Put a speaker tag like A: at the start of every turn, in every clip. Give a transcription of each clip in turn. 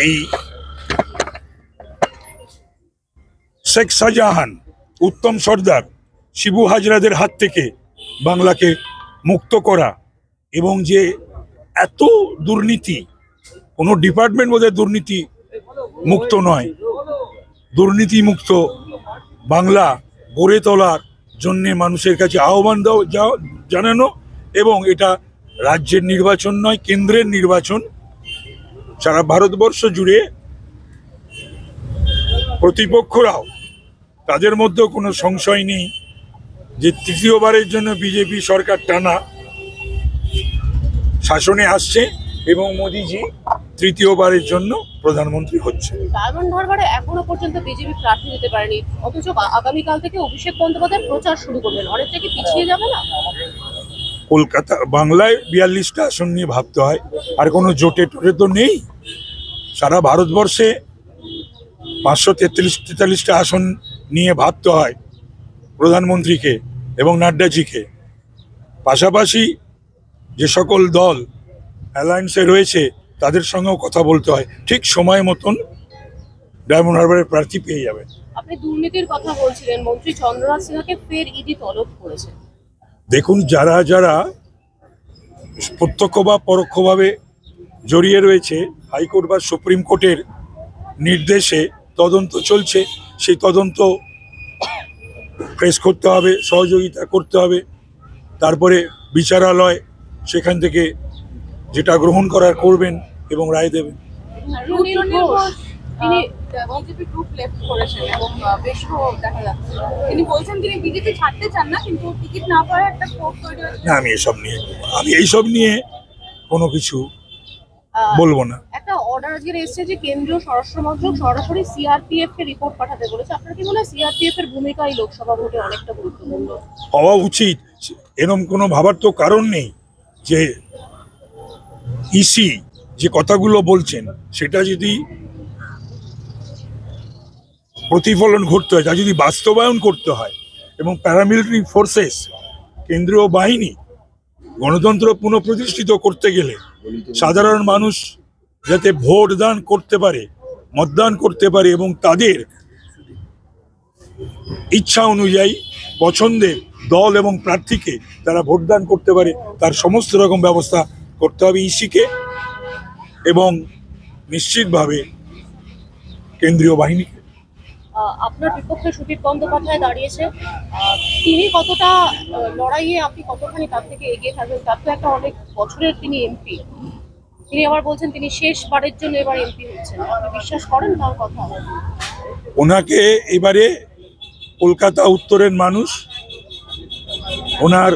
A: এই শেখ শাহজাহান, উত্তম সর্দার, শিবু হাজরাদের হাত থেকে বাংলাকে মুক্ত করা, এবং যে এত দুর্নীতি, কোনো ডিপার্টমেন্ট বোধহয় দুর্নীতি মুক্ত নয়, দুর্নীতি মুক্ত বাংলা গড়ে তোলার জন্যে মানুষের কাছে আহ্বান জানানো, এবং এটা রাজ্যের নির্বাচন নয়, কেন্দ্রের নির্বাচন। সারা ভারতবর্ষ জুড়ে প্রতিপক্ষরাও, তাদের মধ্যেও কোনো সংশয় নেই যে তৃতীয়বারের জন্য বিজেপি সরকার টানা শাসনে আসছে এবং মোদিজি তৃতীয়বারের জন্য প্রধানমন্ত্রী হচ্ছে।
B: ডায়মন্ড হারবারে এখনো পর্যন্ত বিজেপি প্রার্থী দিতে পারেনি, অথচ আগামীকাল থেকে অভিষেক বন্দ্যোপাধ্যায় প্রচার শুরু করবেন। অনেকটা কি পিছিয়ে যাবে না?
A: কলকাতা বাংলায় 42টা আসন নিয়ে ভাবতে হয়, আর কোনো জোটে টোটে তো নেই। সারা ভারতবর্ষে 543-43টা আসন নিয়ে ভাবতে হয় প্রধানমন্ত্রীকে এবং নাড্ডাজিকে। পাশাপাশি যে সকল দল অ্যালায়েন্সে রয়েছে তাদের সঙ্গেও কথা বলতে হয়। ঠিক সময় মতন ডায়মন্ড হারবারের প্রার্থী পেয়ে যাবেন।
B: আপনি দুর্নীতির কথা বলছিলেন, মন্ত্রী চন্দ্রনাথ সিনহাকে ফের ইডি তলব করেছে।
A: দেখুন, যারা যারা প্রত্যক্ষ বা পরোক্ষভাবে জড়িয়ে রয়েছে, হাইকোর্ট বা সুপ্রিম কোর্টের নির্দেশে তদন্ত চলছে। সেই তদন্ত ফেস করতে হবে, সহযোগিতা করতে হবে। তারপরে বিচারালয় সেখান থেকে যেটা গ্রহণ করার করবেন এবং রায় দেবেন।
B: তিনি বিজেপি গ্রুপ লেফট করেছেন এবং বেশ দেখা যাচ্ছে তিনি বলছেন তিনি বিজেপি ছাড়তে চান না, কিন্তু টিকিট না পাওয়ার একটা কোর্ট তৈরি হয়েছে।
A: না, আমি এইসব নিয়ে কোনো কিছু বলবো না।
B: একটা অর্ডার আজকে এসেছে যে কেন্দ্রীয় স্বরাষ্ট্র মন্ত্রক সরাসরি সিআরপিএফ কে রিপোর্ট পাঠাতে বলেছে। আপনার কি মনে হয় সিআরপিএফ এর ভূমিকা এই লোকসভা ভোটে অনেকটা গুরুত্বপূর্ণ
A: হওয়া উচিত? এরকম কোনো ভাবার তো কারণ নেই যে ইসি যে কথাগুলো বলছেন সেটা যদি প্রতিফলন ঘটতে হয়, তা যদি বাস্তবায়ন করতে হয়, এবং প্যারামিলিটারি ফোর্সেস, কেন্দ্রীয় বাহিনী গণতন্ত্র পুনঃপ্রতিষ্ঠিত করতে গেলে সাধারণ মানুষ যাতে ভোট দান করতে পারে, মতদান করতে পারে এবং তাদের ইচ্ছা অনুযায়ী পছন্দের দল এবং প্রার্থীকে তারা ভোটদান করতে পারে, তার সমস্ত রকম ব্যবস্থা করতে হবে ইসিকে, এবং নিশ্চিতভাবে কেন্দ্রীয় বাহিনীকে।
B: আপনার বিপক্ষে সুদীপ বন্দ্যোপাধ্যায় দাঁড়িয়েছে, তিনি কতটা লড়াইয়ে, আপনি কতখানি তার থেকে এগিয়ে থাকবেন? তার তো একটা অনেক বছরের তিনি এমপি, তিনি আবার বলছেন তিনি শেষবারের জন্য এবার এমপি হচ্ছেন। আপনি বিশ্বাস করেন তার কথা?
A: ওনাকে এবারে কলকাতা উত্তরের মানুষ ওনার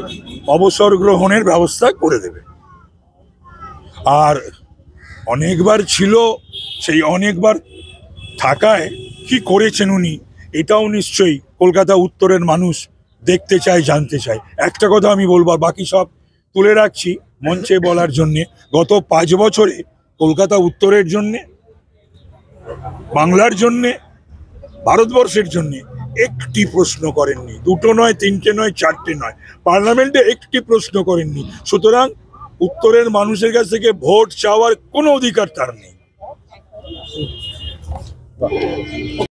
A: অবসর গ্রহণের ব্যবস্থা করে দেবে। আর অনেকবার ছিল, সেই অনেকবার থাকায় কি করেছেন উনি, এটাও নিশ্চয়ই কলকাতা উত্তরের মানুষ দেখতে চায়, জানতে চায়। একটা কথা আমি বলবো, বাকি সব তুলে রাখছি মঞ্চে বলার জন্যে। গত 5 বছরে কলকাতা উত্তরের জন্যে, বাংলার জন্যে, ভারতবর্ষের জন্যে একটি প্রশ্ন করেননি। 2টো নয়, 3টে নয়, 4টে নয়, পার্লামেন্টে একটি প্রশ্ন করেননি। সুতরাং উত্তরের মানুষের কাছ থেকে ভোট চাওয়ার কোনো অধিকার তার নেই।